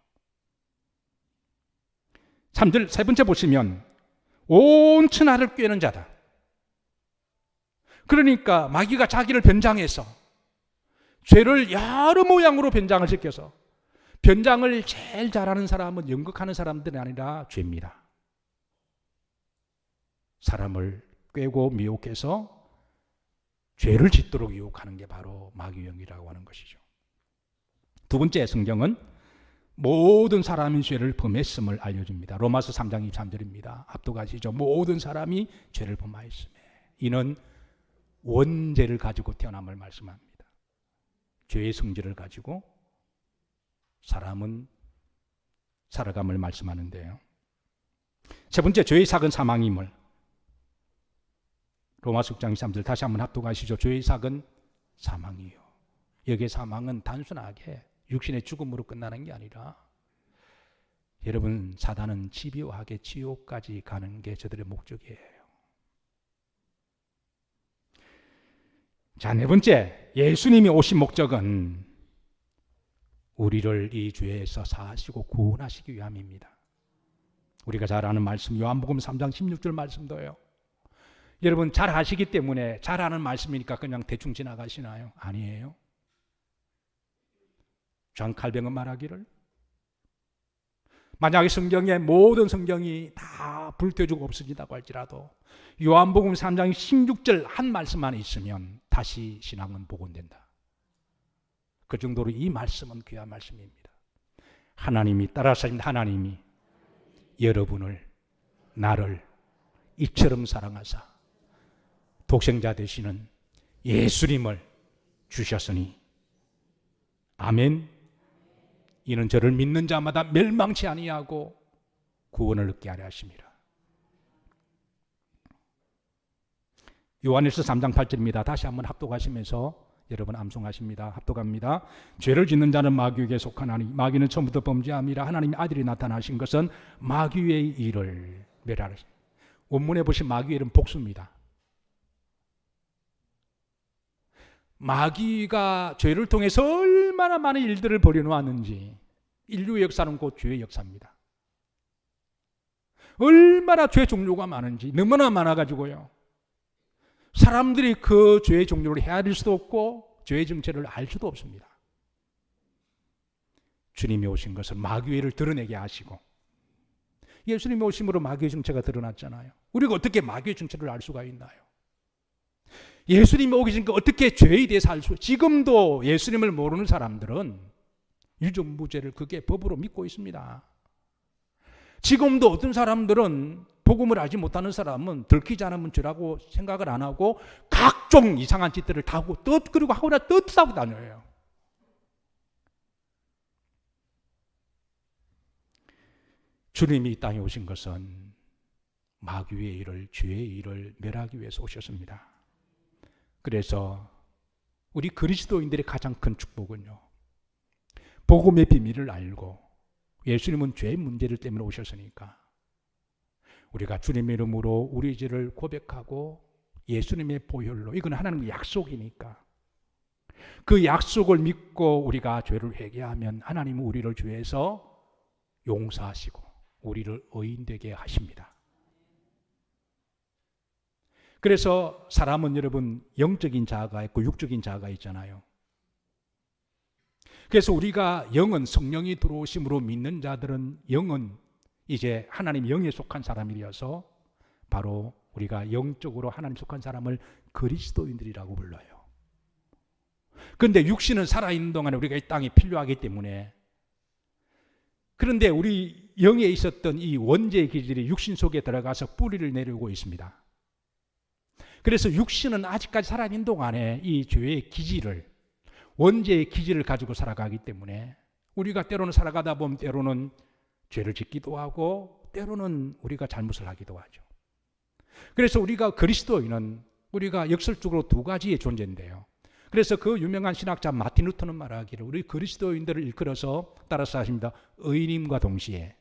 3절 세 번째 보시면 온 천하를 꿰는 자다. 그러니까 마귀가 자기를 변장해서 죄를 여러 모양으로 변장을 시켜서, 변장을 제일 잘하는 사람은 연극하는 사람들이 아니라 죄입니다. 사람을 꿰고 미혹해서 죄를 짓도록 유혹하는 게 바로 마귀의 영이라고 하는 것이죠. 두 번째, 성경은 모든 사람이 죄를 범했음을 알려줍니다. 로마서 3장 23절입니다. 합독하시죠. 모든 사람이 죄를 범하였으며 이는 원죄를 가지고 태어남을 말씀합니다. 죄의 성질을 가지고 사람은 살아감을 말씀하는데요. 세 번째, 죄의 삭은 사망임을. 로마서 6장 23절 다시 한번 합독하시죠. 죄의 삭은 사망이요. 여기에 사망은 단순하게 육신의 죽음으로 끝나는 게 아니라 여러분, 사단은 집요하게 지옥까지 가는 게 저들의 목적이에요. 자, 네 번째, 예수님이 오신 목적은 우리를 이 죄에서 사하시고 구원하시기 위함입니다. 우리가 잘 아는 말씀, 요한복음 3장 16절 말씀도요. 여러분, 잘 아시기 때문에 잘 아는 말씀이니까 그냥 대충 지나가시나요? 아니에요. 존 칼뱅은 말하기를, 만약에 성경에 모든 성경이 다 불태워지고 없어진다고 할지라도 요한복음 3장 16절 한 말씀만 있으면 다시 신앙은 복원된다. 그 정도로 이 말씀은 귀한 말씀입니다. 하나님이, 따라서 하나님이 여러분을, 나를 이처럼 사랑하사 독생자 되시는 예수님을 주셨으니 아멘. 이는 저를 믿는 자마다 멸망치 아니하고 구원을 얻게 하려 하심이라. 요한일서 3장 8절입니다. 다시 한번 합독하시면서 여러분 암송하십니다. 합독합니다. 죄를 짓는 자는 마귀에게 속하나니 마귀는 처음부터 범죄함이라. 하나님의 아들이 나타나신 것은 마귀의 일을 멸하라. 원문에 보신 마귀의 일은 복수입니다. 마귀가 죄를 통해서 얼마나 많은 일들을 벌여놓았는지, 인류의 역사는 곧 죄의 역사입니다. 얼마나 죄 종류가 많은지 너무나 많아가지고요, 사람들이 그 죄의 종류를 헤아릴 수도 없고 죄의 정체를 알 수도 없습니다. 주님이 오신 것은 마귀의 일을 드러내게 하시고, 예수님이 오심으로 마귀의 정체가 드러났잖아요. 우리가 어떻게 마귀의 정체를 알 수가 있나요? 예수님이 오기 전에 어떻게 죄에 대해서 알 수, 지금도 예수님을 모르는 사람들은 유전무죄를 그게 법으로 믿고 있습니다. 지금도 어떤 사람들은 복음을 알지 못하는 사람은 들키지 않으면 죄라고 생각을 안 하고 각종 이상한 짓들을 다 하고 그리고 하거나 떳떳하고 다녀요. 주님이 이 땅에 오신 것은 마귀의 일을, 죄의 일을 멸하기 위해서 오셨습니다. 그래서 우리 그리스도인들의 가장 큰 축복은요, 복음의 비밀을 알고 예수님은 죄의 문제를 때문에 오셨으니까 우리가 주님의 이름으로 우리 죄를 고백하고 예수님의 보혈로, 이건 하나님의 약속이니까 그 약속을 믿고 우리가 죄를 회개하면 하나님은 우리를 죄에서 용서하시고 우리를 의인되게 하십니다. 그래서 사람은 여러분 영적인 자아가 있고 육적인 자아가 있잖아요. 그래서 우리가 영은 성령이 들어오심으로 믿는 자들은 영은 이제 하나님 영에 속한 사람이어서 바로 우리가 영적으로 하나님 속한 사람을 그리스도인들이라고 불러요. 그런데 육신은 살아있는 동안에 우리가 이 땅에 필요하기 때문에, 그런데 우리 영에 있었던 이 원죄의 기질이 육신 속에 들어가서 뿌리를 내리고 있습니다. 그래서 육신은 아직까지 살아있는 동안에 이 죄의 기질을, 원죄의 기질을 가지고 살아가기 때문에 우리가 때로는 살아가다 보면 때로는 죄를 짓기도 하고 때로는 우리가 잘못을 하기도 하죠. 그래서 우리가 그리스도인은 우리가 역설적으로 두 가지의 존재인데요. 그래서 그 유명한 신학자 마틴 루터는 말하기를 우리 그리스도인들을 일컬어서 따라서 하십니다. 의인임과 동시에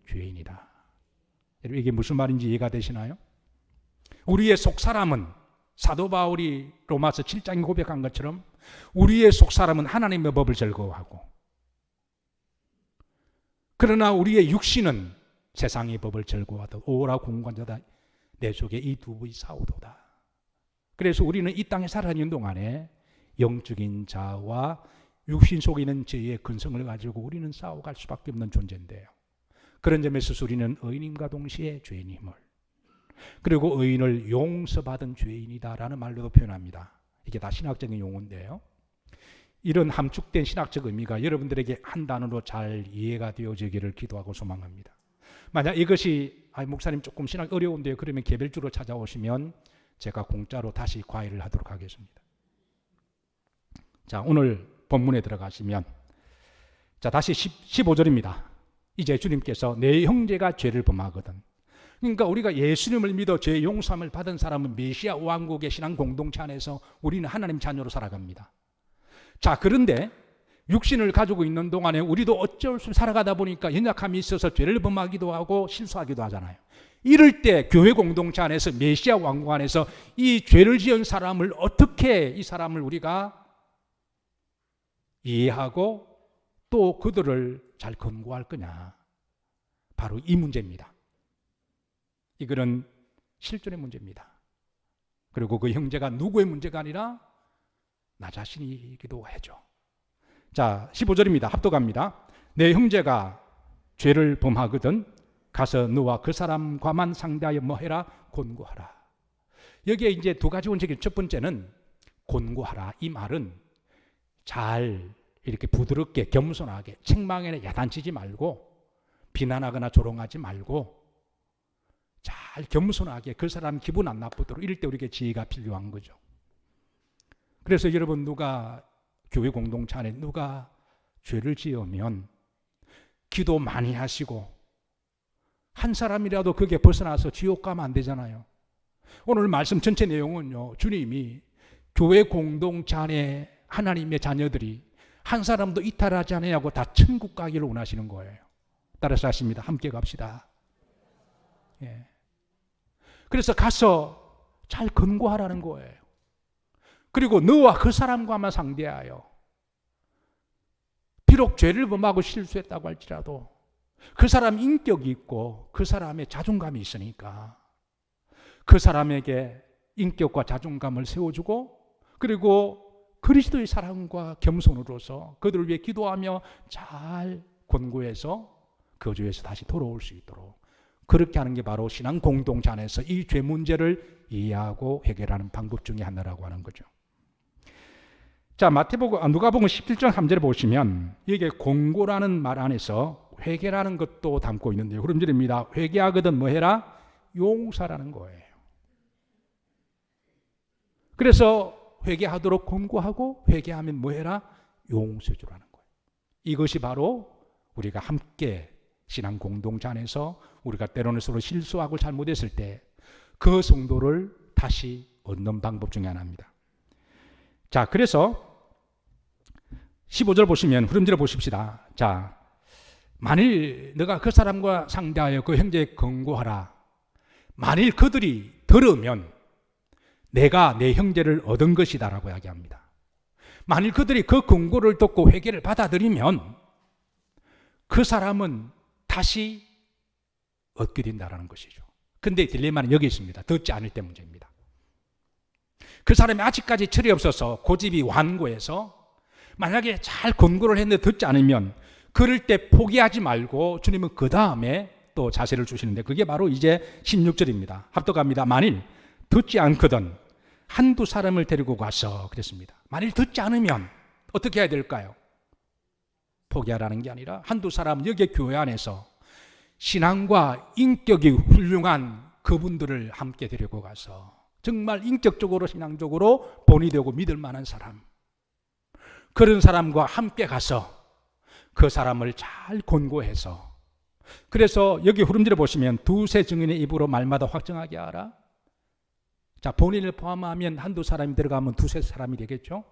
죄인이다. 여러분 이게 무슨 말인지 이해가 되시나요? 우리의 속사람은 사도 바울이 로마서 7장에 고백한 것처럼 우리의 속사람은 하나님의 법을 즐거워하고, 그러나 우리의 육신은 세상의 법을 즐거워하다. 오라 공관자다 내 속에 이 두 부이 싸우도다. 그래서 우리는 이 땅에 살아있는 동안에 영적인 자와 육신 속에 있는 죄의 근성을 가지고 우리는 싸워갈 수밖에 없는 존재인데요. 그런 점에서 우리는 의인임과 동시에 죄인임을, 그리고 의인을 용서받은 죄인이다라는 말로도 표현합니다. 이게 다 신학적인 용어인데요. 이런 함축된 신학적 의미가 여러분들에게 한 단어로 잘 이해가 되어지기를 기도하고 소망합니다. 만약 이것이 목사님 조금 신학 어려운데요, 그러면 개별적으로 찾아오시면 제가 공짜로 다시 과외를 하도록 하겠습니다. 자, 오늘 본문에 들어가시면, 자, 다시 15절입니다. 이제 주님께서 내 형제가 죄를 범하거든. 그러니까 우리가 예수님을 믿어 죄 용서함을 받은 사람은 메시아 왕국의 신앙 공동체 안에서 우리는 하나님 자녀로 살아갑니다. 자, 그런데 육신을 가지고 있는 동안에 우리도 어쩔 수 없이 살아가다 보니까 연약함이 있어서 죄를 범하기도 하고 실수하기도 하잖아요. 이럴 때 교회 공동체 안에서 메시아 왕국 안에서 이 죄를 지은 사람을 어떻게 이 사람을 우리가 이해하고 또 그들을 잘 권고할 거냐, 바로 이 문제입니다. 이거는 실존의 문제입니다. 그리고 그 형제가 누구의 문제가 아니라 나 자신이기도 해죠. 자, 15절입니다. 합독합니다. 내 형제가 죄를 범하거든 가서 너와 그 사람과만 상대하여 뭐해라? 권고하라. 여기에 이제 두 가지 원칙이, 첫 번째는 권고하라. 이 말은 잘 이렇게 부드럽게 겸손하게 책망에 야단치지 말고 비난하거나 조롱하지 말고 잘 겸손하게 그 사람 기분 안 나쁘도록, 이럴 때 우리에게 지혜가 필요한 거죠. 그래서 여러분, 누가 교회 공동체 안에 누가 죄를 지으면 기도 많이 하시고 한 사람이라도 그게 벗어나서 지옥 가면 안 되잖아요. 오늘 말씀 전체 내용은요, 주님이 교회 공동체 안에 하나님의 자녀들이 한 사람도 이탈하지 않으냐고 다 천국 가기를 원하시는 거예요. 따라서 하십니다. 함께 갑시다. 예. 그래서 가서 잘 권고하라는 거예요. 그리고 너와 그 사람과만 상대하여, 비록 죄를 범하고 실수했다고 할지라도 그 사람 인격이 있고 그 사람의 자존감이 있으니까 그 사람에게 인격과 자존감을 세워주고, 그리고 그리스도의 사랑과 겸손으로서 그들을 위해 기도하며 잘 권고해서 그 죄에서 다시 돌아올 수 있도록, 그렇게 하는 게 바로 신앙 공동체 안에서 이 죄 문제를 이해하고 해결하는 방법 중에 하나라고 하는 거죠. 자, 누가복음 17장 3절에 보시면 이게 권고라는 말 안에서 회개라는 것도 담고 있는데요. 그런 절입니다. 회개하거든 뭐해라? 용서라는 거예요. 그래서 회개하도록 권고하고 회개하면 뭐해라? 용서주라는 거예요. 이것이 바로 우리가 함께 신앙 공동체 안에서 우리가 때로는 서로 실수하고 잘못했을 때 그 성도를 다시 얻는 방법 중에 하나입니다. 자, 그래서 15절 보시면, 흐름지를 보십시다. 자, 만일 너가 그 사람과 상대하여 그 형제에 권고하라. 만일 그들이 들으면 내가 내 형제를 얻은 것이다 라고 이야기합니다. 만일 그들이 그 권고를 듣고 회개를 받아들이면 그 사람은 다시 얻게 된다는 것이죠. 근데 딜레마는 여기 있습니다. 듣지 않을 때 문제입니다. 그 사람이 아직까지 철이 없어서 고집이 완고해서 만약에 잘 권고를 했는데 듣지 않으면 그럴 때 포기하지 말고 주님은 그 다음에 또 자세를 주시는데, 그게 바로 이제 16절입니다. 합독합니다. 만일 듣지 않거든 한두 사람을 데리고 가서, 그랬습니다. 만일 듣지 않으면 어떻게 해야 될까요? 포기하라는 게 아니라 한두 사람, 여기 교회 안에서 신앙과 인격이 훌륭한 그분들을 함께 데리고 가서 정말 인격적으로 신앙적으로 본이 되고 믿을 만한 사람, 그런 사람과 함께 가서 그 사람을 잘 권고해서, 그래서 여기 흐름지를 보시면 두세 증인의 입으로 말마다 확정하게 하라. 자, 본인을 포함하면 한두 사람이 들어가면 두세 사람이 되겠죠.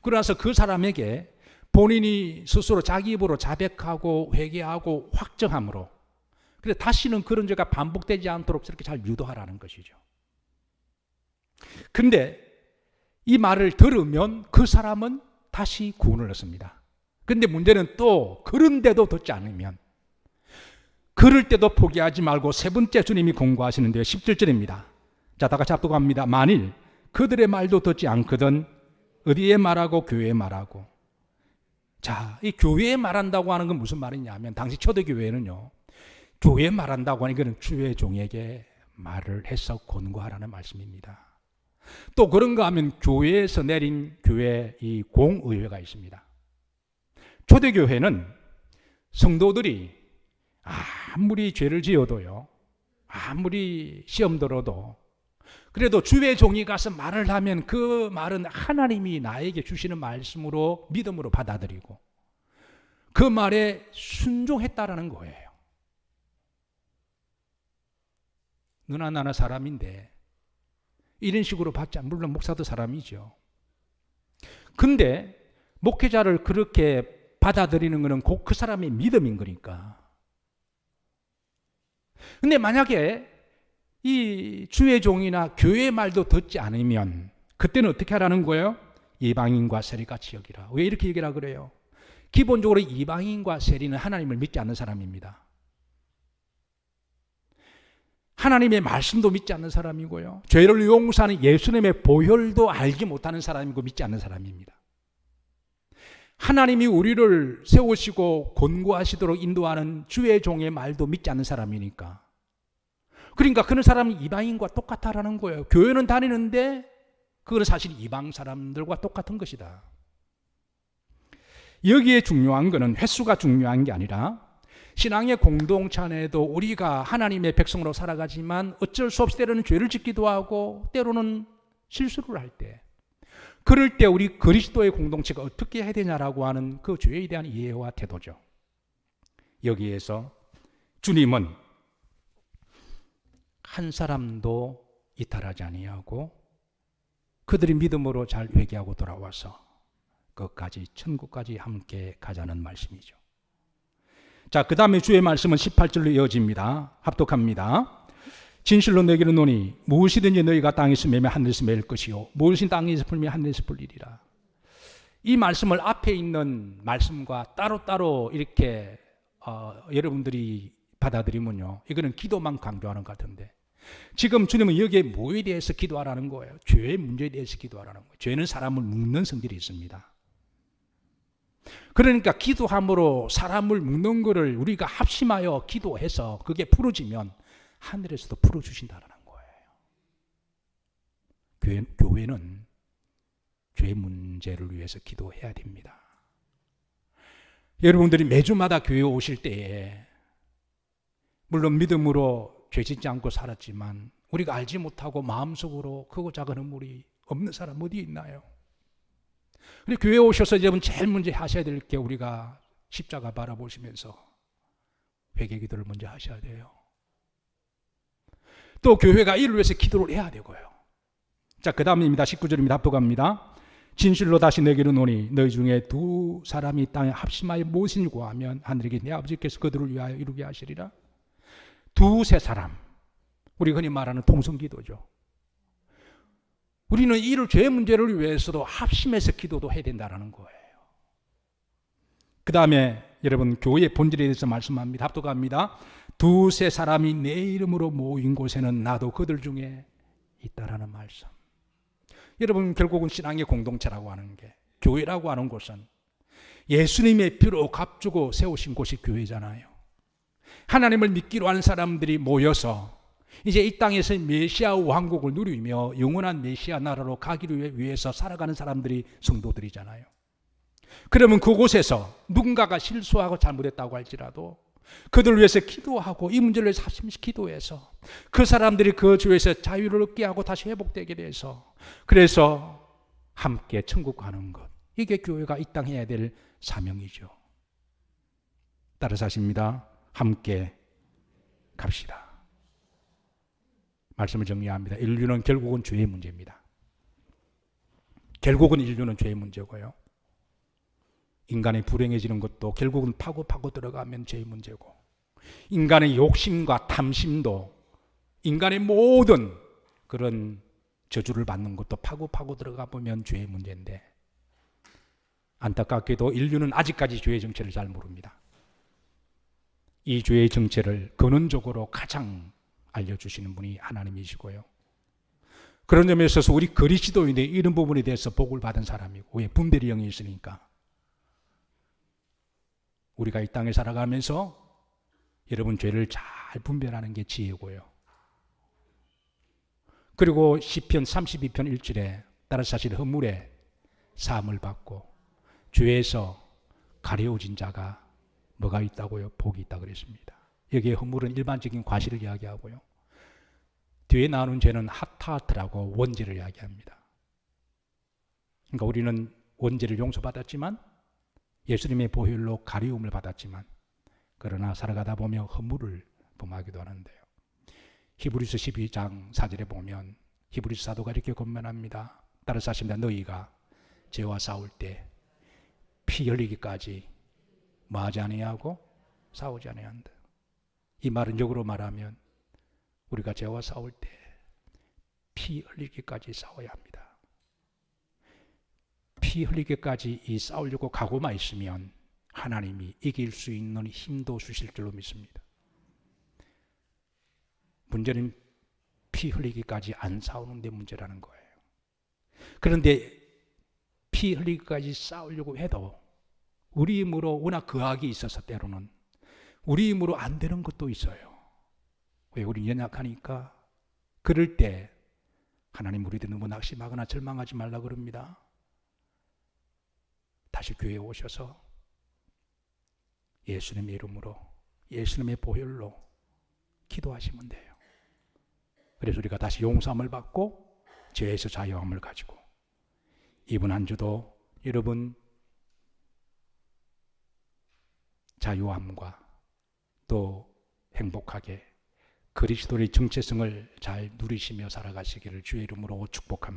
그러나서 그 사람에게 본인이 스스로 자기 입으로 자백하고 회개하고 확정함으로, 그래서 다시는 그런 죄가 반복되지 않도록 저렇게 잘 유도하라는 것이죠. 근데 이 말을 들으면 그 사람은 다시 구원을 얻습니다. 근데 문제는 또 그런데도 듣지 않으면, 그럴 때도 포기하지 말고 세 번째 주님이 권고하시는데요. 17절입니다. 자, 다 같이 합독합니다. 만일 그들의 말도 듣지 않거든 어디에 말하고? 교회에 말하고. 자, 이 교회에 말한다고 하는 건 무슨 말이냐면, 당시 초대교회는요, 교회에 말한다고 하는 것은 주의 종에게 말을 해서 권고하라는 말씀입니다. 또 그런가 하면 교회에서 내린 교회 이 공의회가 있습니다. 초대교회는 성도들이 아무리 죄를 지어도요, 아무리 시험 들어도 그래도 주의 종이 가서 말을 하면 그 말은 하나님이 나에게 주시는 말씀으로 믿음으로 받아들이고 그 말에 순종했다라는 거예요. 너나 나나 사람인데 이런 식으로 받지 않으면, 물론 목사도 사람이죠. 근데 목회자를 그렇게 받아들이는 것은 곧 그 사람의 믿음인 거니까. 근데 만약에 이 주의 종이나 교회의 말도 듣지 않으면 그때는 어떻게 하라는 거예요? 이방인과 세리같이 여기라. 왜 이렇게 얘기라 그래요? 기본적으로 이방인과 세리는 하나님을 믿지 않는 사람입니다. 하나님의 말씀도 믿지 않는 사람이고요, 죄를 용서하는 예수님의 보혈도 알지 못하는 사람이고 믿지 않는 사람입니다. 하나님이 우리를 세우시고 권고하시도록 인도하는 주의 종의 말도 믿지 않는 사람이니까, 그러니까 그런 사람은 이방인과 똑같다라는 거예요. 교회는 다니는데 그건 사실 이방 사람들과 똑같은 것이다. 여기에 중요한 것은 횟수가 중요한 게 아니라, 신앙의 공동체 안에도 우리가 하나님의 백성으로 살아가지만 어쩔 수 없이 때로는 죄를 짓기도 하고 때로는 실수를 할 때, 그럴 때 우리 그리스도의 공동체가 어떻게 해야 되냐라고 하는 그 죄에 대한 이해와 태도죠. 여기에서 주님은 한 사람도 이탈하지 아니하고 그들이 믿음으로 잘 회개하고 돌아와서 끝까지 천국까지 함께 가자는 말씀이죠. 자, 그 다음에 주의 말씀은 18절로 이어집니다. 합독합니다. 진실로 내게 이르노니 무엇이든지 너희가 땅에서 매면 하늘에서 매일 것이요 무엇이 땅에서 풀면 하늘에서 풀리리라. 이 말씀을 앞에 있는 말씀과 따로따로 이렇게 여러분들이 받아들이면요, 이거는 기도만 강조하는 것 같은데, 지금 주님은 여기에 뭐에 대해서 기도하라는 거예요? 죄의 문제에 대해서 기도하라는 거예요. 죄는 사람을 묶는 성질이 있습니다. 그러니까 기도함으로 사람을 묶는 것을 우리가 합심하여 기도해서 그게 풀어지면 하늘에서도 풀어주신다는 거예요. 교회는 죄 문제를 위해서 기도해야 됩니다. 여러분들이 매주마다 교회 오실 때에 물론 믿음으로 죄 짓지 않고 살았지만 우리가 알지 못하고 마음속으로 크고 작은 허물이 없는 사람 어디 있나요? 우리 교회에 오셔서 여러분 제일 먼저 하셔야 될 게, 우리가 십자가 바라보시면서 회개 기도를 먼저 하셔야 돼요. 또 교회가 이를 위해서 기도를 해야 되고요. 자, 그 다음입니다. 19절입니다. 합독합니다. 진실로 다시 내게 이르노니 너희 중에 두 사람이 땅에 합심하여 무엇을 구하면 하늘에게 내 아버지께서 그들을 위하여 이루게 하시리라. 두세 사람, 우리 흔히 말하는 통성기도죠. 우리는 이를 죄의 문제를 위해서도 합심해서 기도도 해야 된다는 거예요. 그 다음에 여러분 교회의 본질에 대해서 말씀합니다. 합독합니다. 두세 사람이 내 이름으로 모인 곳에는 나도 그들 중에 있다라는 말씀. 여러분, 결국은 신앙의 공동체라고 하는 게, 교회라고 하는 곳은 예수님의 피로 값주고 세우신 곳이 교회잖아요. 하나님을 믿기로 하는 사람들이 모여서 이제 이 땅에서 메시아 왕국을 누리며 영원한 메시아 나라로 가기를 위해서 살아가는 사람들이 성도들이잖아요. 그러면 그곳에서 누군가가 실수하고 잘못했다고 할지라도 그들을 위해서 기도하고 이 문제를 위해서 합심시 기도해서 그 사람들이 그 죄에서 자유를 얻게 하고 다시 회복되게 돼서, 그래서 함께 천국 가는 것, 이게 교회가 이 땅에 해야 될 사명이죠. 따라서 하십니다. 함께 갑시다. 말씀을 정리합니다. 인류는 결국은 죄의 문제입니다. 결국은 인류는 죄의 문제고요, 인간이 불행해지는 것도 결국은 파고 들어가면 죄의 문제고, 인간의 욕심과 탐심도 인간의 모든 그런 저주를 받는 것도 파고 들어가 보면 죄의 문제인데, 안타깝게도 인류는 아직까지 죄의 정체를 잘 모릅니다. 이 죄의 정체를 근원적으로 가장 알려주시는 분이 하나님이시고요, 그런 점에 있어서 우리 그리스도인의 이런 부분에 대해서 복을 받은 사람이고, 왜? 분별의 영이 있으니까. 우리가 이 땅에 살아가면서 여러분 죄를 잘 분별하는 게 지혜고요, 그리고 시편 32편 1절에 따라서 사실 허물에 사함을 받고 죄에서 가려워진 자가 뭐가 있다고요? 복이 있다 그랬습니다. 여기에 허물은 일반적인 과실을 이야기하고요. 뒤에 나오는 죄는 하타하트라고 원죄를 이야기합니다. 그러니까 우리는 원죄를 용서받았지만 예수님의 보혈로 가리움을 받았지만 그러나 살아가다 보면 허물을 범하기도 하는데요. 히브리서 12장 4절에 보면 히브리서 사도가 이렇게 권면합니다. 따라서 하십니다. 너희가 죄와 싸울 때 피 흘리기까지 뭐하지 아니하고 싸우지 아니한다. 이 말은 역으로 말하면 우리가 죄와 싸울 때 피 흘리기까지 싸워야 합니다. 피 흘리기까지 이 싸우려고 각오만 있으면 하나님이 이길 수 있는 힘도 주실 줄로 믿습니다. 문제는 피 흘리기까지 안 싸우는 데 문제라는 거예요. 그런데 피 흘리기까지 싸우려고 해도 우리 힘으로 워낙 거악이 있어서 때로는 우리 힘으로 안 되는 것도 있어요. 왜? 우리 연약하니까. 그럴 때 하나님 우리들 너무 낙심하거나 절망하지 말라 그럽니다. 다시 교회에 오셔서 예수님의 이름으로 예수님의 보혈로 기도하시면 돼요. 그래서 우리가 다시 용서함을 받고 죄에서 자유함을 가지고 이번 한 주도 여러분 자유함과 또 행복하게 그리스도의 정체성을 잘 누리시며 살아가시기를 주의 이름으로 축복합니다.